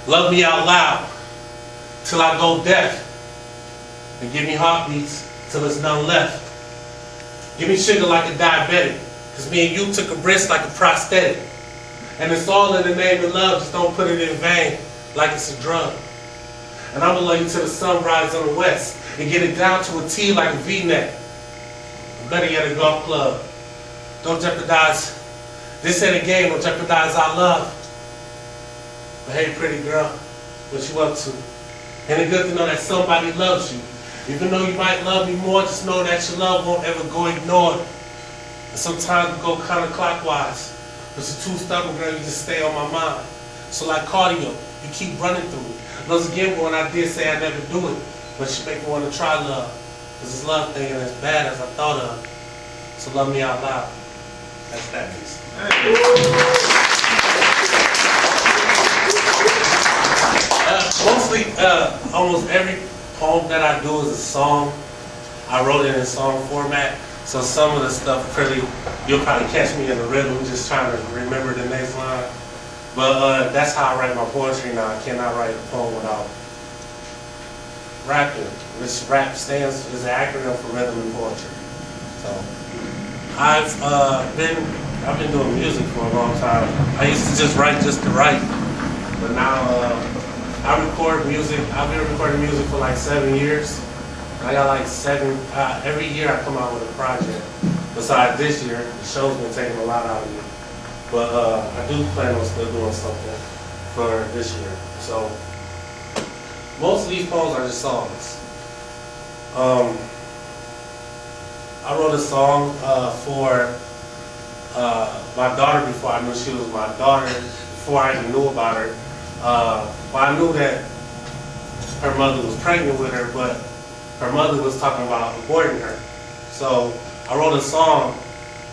Love me out loud till I go deaf, and give me heartbeats till there's none left. Give me sugar like a diabetic, cause me and you took a breast like a prosthetic. And it's all in the name of love, just don't put it in vain like it's a drug. And I'ma love you till the sun rises on the west, and get it down to a T like a V-neck. Better yet, a golf club. Don't jeopardize, this ain't a game, don't jeopardize our love. But hey, pretty girl, what you up to? And it's good to know that somebody loves you. Even though you might love me more, just know that your love won't ever go ignored. And sometimes we go counterclockwise. But you're too stubborn, girl, you just stay on my mind. So like cardio, you keep running through me. Once again, when I did say I never do it, but you make me want to try love. Cause this love thing ain't as bad as I thought of. So love me out loud. That's that piece. Mostly, almost every poem that I do is a song. I wrote it in song format, so some of the stuff you'll probably catch me in the rhythm, just trying to remember the next line. But that's how I write my poetry now. I cannot write a poem without rapping. Which rap is an acronym for rhythm and poetry. So I've been doing music for a long time. I used to just write just to write, but now I record music. I've been recording music for like 7 years. I got like every year I come out with a project. Besides this year, the show's been taking a lot out of me. But I do plan on still doing something for this year. So most of these poems are just songs. I wrote a song for my daughter before I knew she was my daughter, before I even knew about her. Well, I knew that her mother was pregnant with her, but her mother was talking about aborting her. So I wrote a song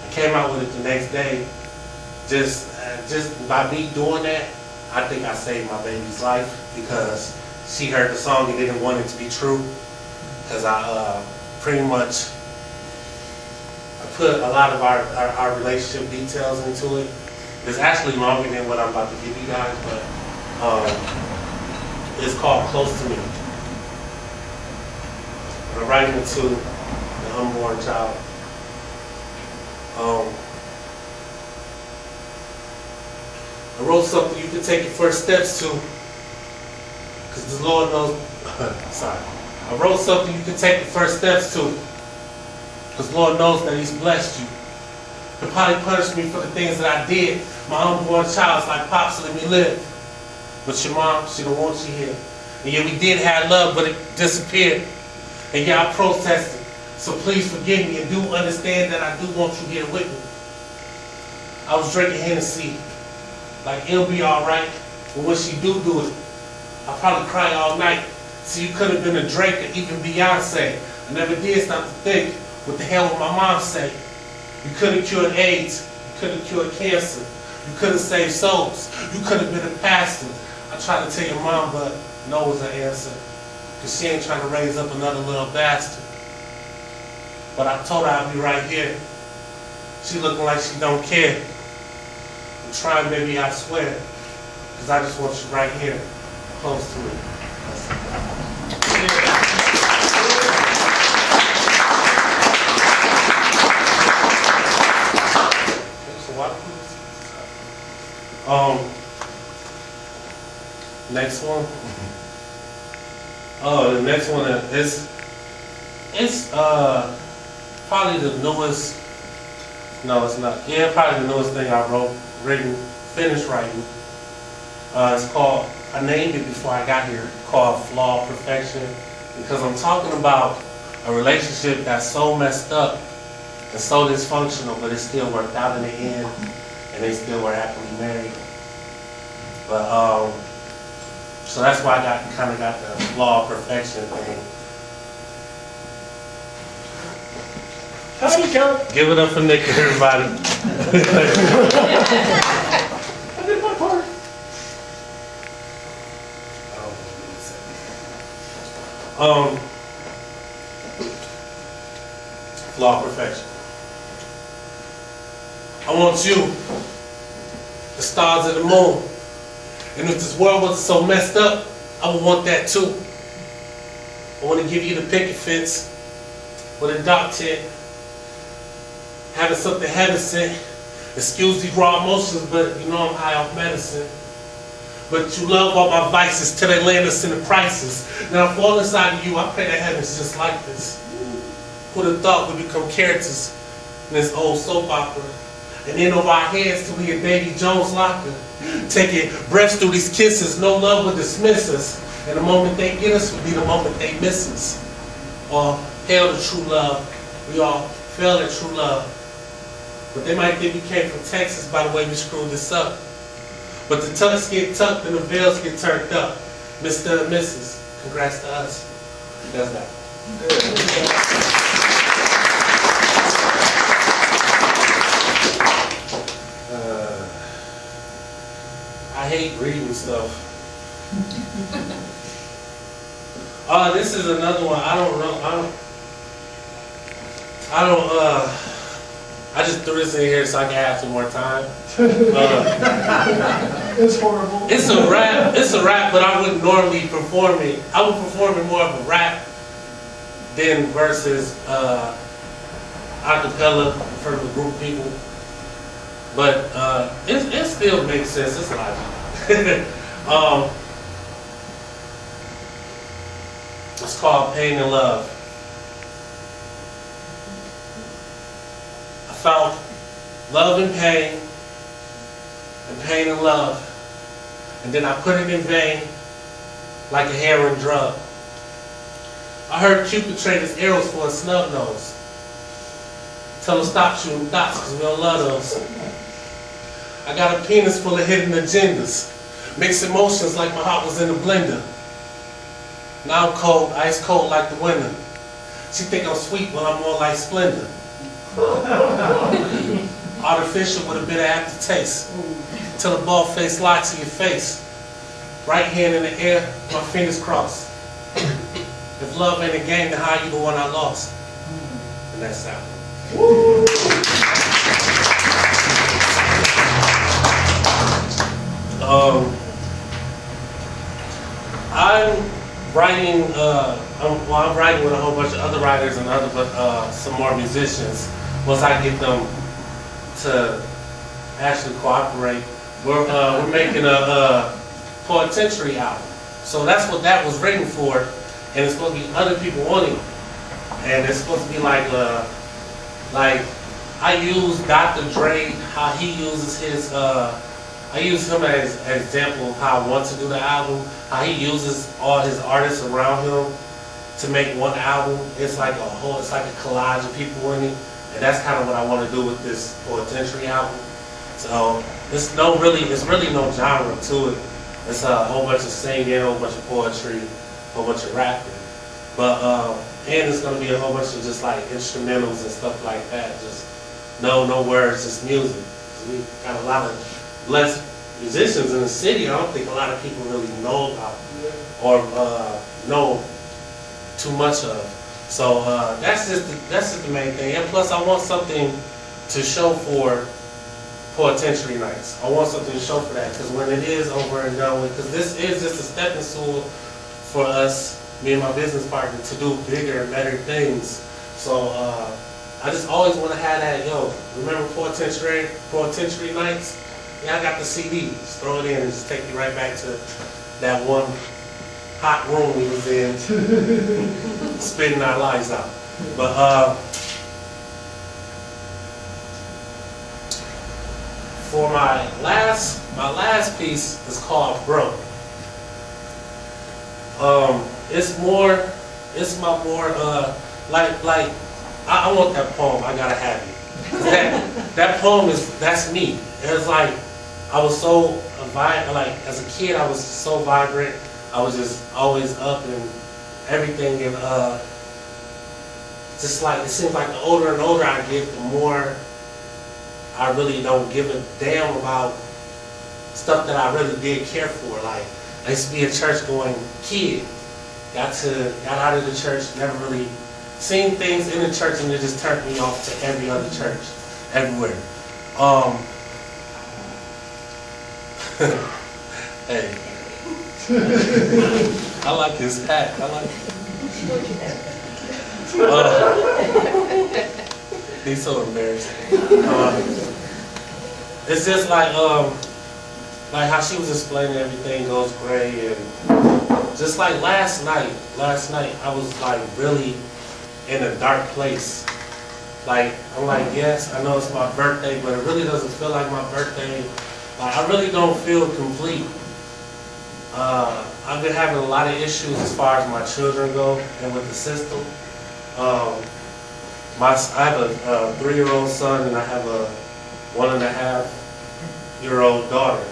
and came out with it the next day. Just by me doing that, I think I saved my baby's life, because she heard the song and didn't want it to be true. Because I pretty much put a lot of our relationship details into it. It's actually longer than what I'm about to give you guys, but it's called Close to Me. I'm writing it to the unborn child. I wrote something you can take your first steps to, because the Lord knows, sorry. I wrote something you can take your first steps to, because the Lord knows that He's blessed you. He'll probably punish me for the things that I did. My unborn child's like, Pops, let me live. But your mom, she don't want you here. And yeah, we did have love, but it disappeared. And yeah, I protested. So please forgive me, and do understand that I do want you here with me. I was drinking Hennessy, like it'll be alright. But when she do it, I'll probably cry all night. So you could have been a Drake or even Beyonce. I never did stop to think, what the hell would my mom say? You could have cured AIDS. You could have cured cancer. You could have saved souls. You could have been a pastor. I tried to tell your mom, but no was her answer. Because she ain't trying to raise up another little bastard. But I told her I'd be right here. She looking like she don't care. I'm trying, baby, I swear. Because I just want you right here, close to me. Next one. Oh, the next one is probably the newest. No, it's not. Yeah, probably the newest thing I finished writing. It's called, I named it before I got here, called Flawed Perfection, because I'm talking about a relationship that's so messed up and so dysfunctional, but it still worked out in the end, and they still were happily married. But so that's why I kind of got the Flawed Perfection thing. How do you go? Give it up for Nick, everybody. I did my part. Flawed Perfection. I want you, the stars and the moon, And if this world wasn't so messed up, I would want that too. I want to give you the picket fence with a dock tent, having something heaven sent. Excuse these raw emotions, but you know I'm high off medicine. But you love all my vices till they land us in the prices. Now I fall inside of you, I pray that heaven's just like this. Who'd have thought we become characters in this old soap opera? And then over our heads till we in Davy Jones' locker. Taking breaths through these kisses, no love would dismiss us. And the moment they get us would be the moment they miss us. Or hail the true love. We all fail at true love. But they might think we came from Texas by the way we screwed this up. But the tucks get tucked and the veils get turned up. Mr. and Mrs., congrats to us. That's that. I hate reading stuff. This is another one. I just threw this in here so I can have some more time. It's horrible. It's a rap, but I wouldn't normally perform it. I would perform it more of a rap than versus acapella for the group people. But it still makes sense. It's logical. It's called Pain and Love. I found love and pain and love, and then I put it in vain like a heroin drug. I heard Cupid trade his arrows for a snub nose. Tell him stop shooting dots because we don't love those. I got a penis full of hidden agendas, mixed emotions like my heart was in a blender. Now I'm cold, ice cold like the winter. She think I'm sweet when I'm more like Splendor. Artificial with a bit of aftertaste. Till the bald face locks in your face. Right hand in the air, my fingers crossed. If love ain't a game, then how you the one I lost? And that's how. I'm writing with a whole bunch of other writers and some more musicians. Once I get them to actually cooperate, we're making a poetry album. So that's what that was written for, and it's supposed to be other people on it, and it's supposed to be like I use Dr. Dre, how he uses his. I use him as an example of how I want to do the album, how he uses all his artists around him to make one album. It's like it's like a collage of people in it, and that's kind of what I want to do with this poetry album. So it's really no genre to it. It's a whole bunch of singing, a whole bunch of poetry, a whole bunch of rapping, but and it's gonna be a whole bunch of just like instrumentals and stuff like that. Just no words, just music. We got a lot of less musicians in the city. I don't think a lot of people really know about or know too much of. So that's just the main thing. And plus, I want something to show for poetry nights. I want something to show for that, because when it is over and done with, because this is just a stepping stool for us, me and my business partner, to do bigger and better things. So I just always want to have that. Yo, remember poetry nights? Yeah, I got the CD. Just throw it in and just take you right back to that one hot room we was in, spitting our lives out. But for my last piece is called Broke. I want that poem. I gotta have it. That poem that's me. It's like I was so like as a kid I was so vibrant. I was just always up and everything, and just like it seems like the older and older I get, the more I really don't give a damn about stuff that I really did care for. Like I used to be a church going kid, got out of the church, never really seen things in the church, and it just turned me off to every other church, everywhere. Hey. I like his hat. I like he's so embarrassing. It's just like how she was explaining everything goes great, and just like last night I was like really in a dark place. Like, I'm like, yes, I know it's my birthday, but it really doesn't feel like my birthday. Like, I really don't feel complete. I've been having a lot of issues as far as my children go and with the system. I have a 3-year-old son and I have a 1.5-year-old daughter.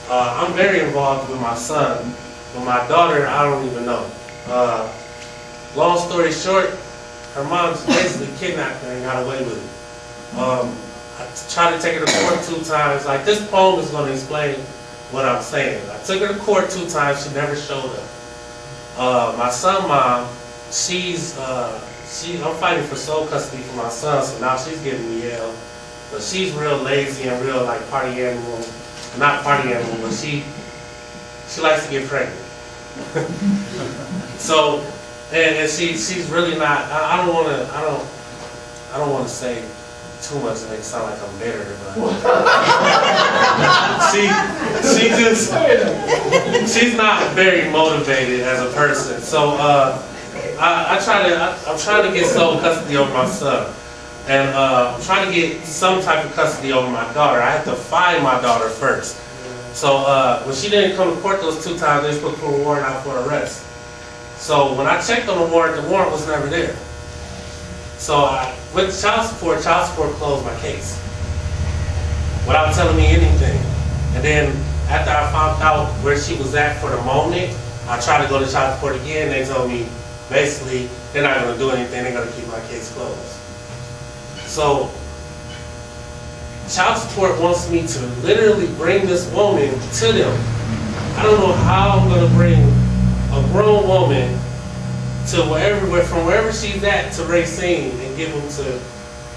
I'm very involved with my son, but my daughter, I don't even know. Long story short, her mom's basically kidnapped her and got away with it. I tried to take her to court 2 times. Like, this poem is going to explain what I'm saying. I took her to court 2 times. She never showed up. My son mom, I'm fighting for sole custody for my son, so now she's giving me hell. But she's real lazy and real like party animal. Not party animal, but she likes to get pregnant. So, and she's really not. I don't want to say too much to make it sound like I'm bitter, but she's not very motivated as a person. So I'm trying to get sole custody over my son, and I'm trying to get some type of custody over my daughter. I have to find my daughter first. So when she didn't come to court those 2 times, they supposed to put a warrant out for arrest. So when I checked on the warrant was never there. So with child support closed my case without telling me anything. And then after I found out where she was at for the moment, I tried to go to child support again. They told me basically they're not going to do anything. They're going to keep my case closed. So child support wants me to literally bring this woman to them. I don't know how I'm going to bring a grown woman to from wherever she's at to Racine and give them to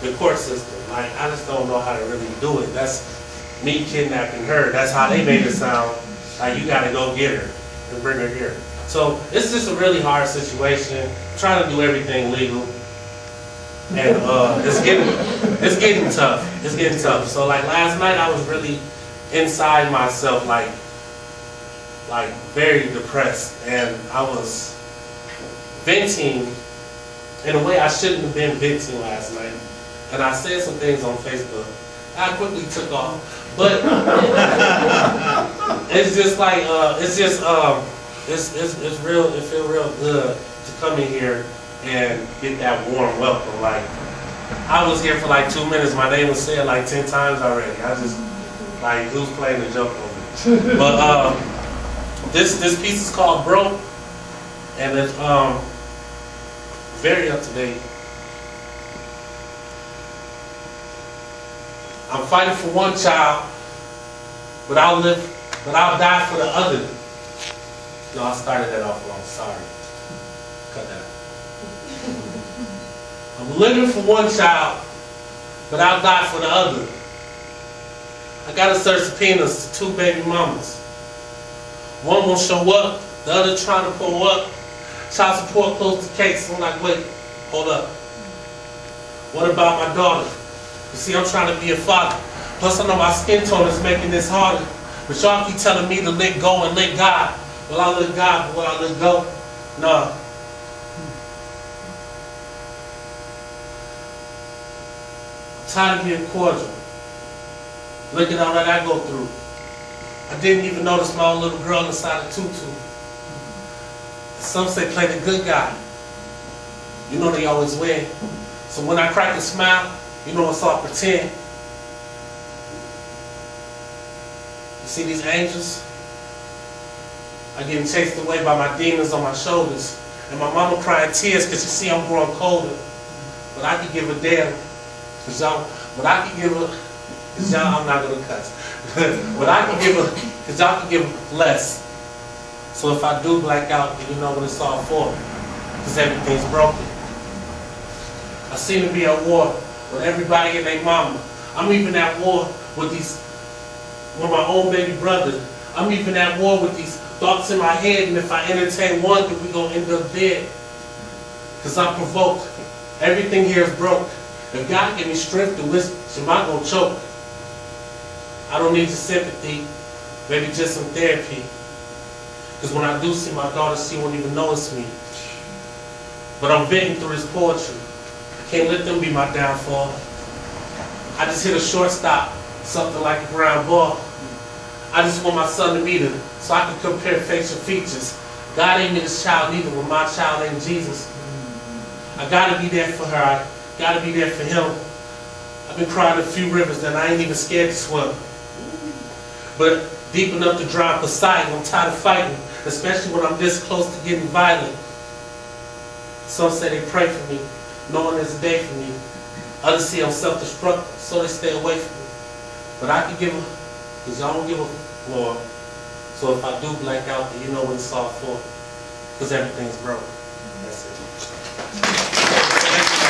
the court system. Like, I just don't know how to really do it. That's me kidnapping her. That's how they made it sound. Like, you got to go get her and bring her here. So it's just a really hard situation. I'm trying to do everything legal, and it's getting tough. It's getting tough. So like last night, I was really inside myself, like very depressed, and I was venting in a way I shouldn't have been venting last night. And I said some things on Facebook. I quickly took off, but it's just like it's real. It feels real good to come in here and get that warm welcome. Like, I was here for like 2 minutes. My name was said like 10 times already. I just like, who's playing the joke on me? But this piece is called Bonk, and it's very up to date. I'm fighting for one child, but I'll die for the other. No, I started that off wrong. Sorry. Cut that out. I'm living for one child, but I'll die for the other. I gotta serve subpoenas to 2 baby mamas. One won't show up, the other trying to pull up. Child support closed the case. I'm like, wait, hold up. What about my daughter? You see, I'm trying to be a father. Plus, I know my skin tone is making this harder. But y'all keep telling me to let go and let God. Will I let God, but will I let go? No. I'm tired of being cordial. Look at all that I go through. I didn't even notice my own little girl inside a tutu. Some say play the good guy. You know they always win. So when I crack a smile, you know it's all pretend. You see these angels? I'm getting chased away by my demons on my shoulders. And my mama crying tears because you see I'm growing colder. But I can give a damn. Cause y'all, but I can give a, cause y'all, I'm not gonna cuss. But I can give a, cause y'all can give less. So if I do black out, then you know what it's all for. Cause everything's broken. I seem to be at war with everybody and their mama. I'm even at war with my own baby brother. I'm even at war with these thoughts in my head, and if I entertain one, then we gonna end up dead. Cause I'm provoked. Everything here is broke. If God give me strength to whisper, am I gonna choke? I don't need your sympathy, maybe just some therapy. Cause when I do see my daughter, she won't even notice me. But I'm venting through this poetry. I can't let them be my downfall. I just hit a shortstop, something like a ground ball. I just want my son to meet her, so I can compare facial features. God ain't his child neither, but my child ain't Jesus. I gotta be there for her, I gotta be there for him. I've been crying a few rivers and I ain't even scared to swim. But deep enough to drown Poseidon, I'm tired of fighting, especially when I'm this close to getting violent. Some say they pray for me, knowing there's a day for me. Others see I'm self-destructive, so they stay away from me. But I can give them, because y'all don't give a floor. So if I do blank out, then you know what it's all for. Because everything's broke. That's it.